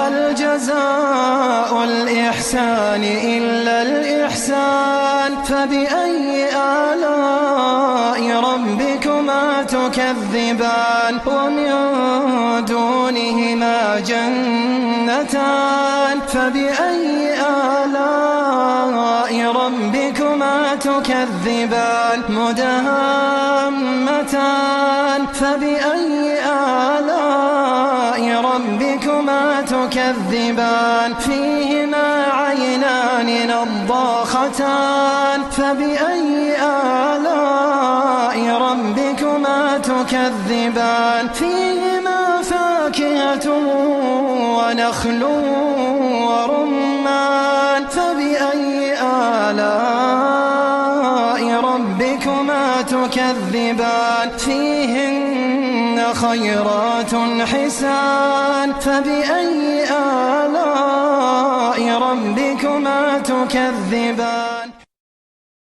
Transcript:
هل جزاء الإحسان إلا الإحسان فبأي آلاء ربكما تكذبان ومن دونهما جنتان فبأي آلاء ربكما تكذبان مدهامتان فبأي آلاء ربكما تكذبان فيهما عينان نضاختان فبأي آلاء ربكما تكذبان فيهما فاكهة ونخل ورمان فبأي آلاء ربكما تكذبان فيهن خيرات حسان فبأي آلاء ربكما تكذبان.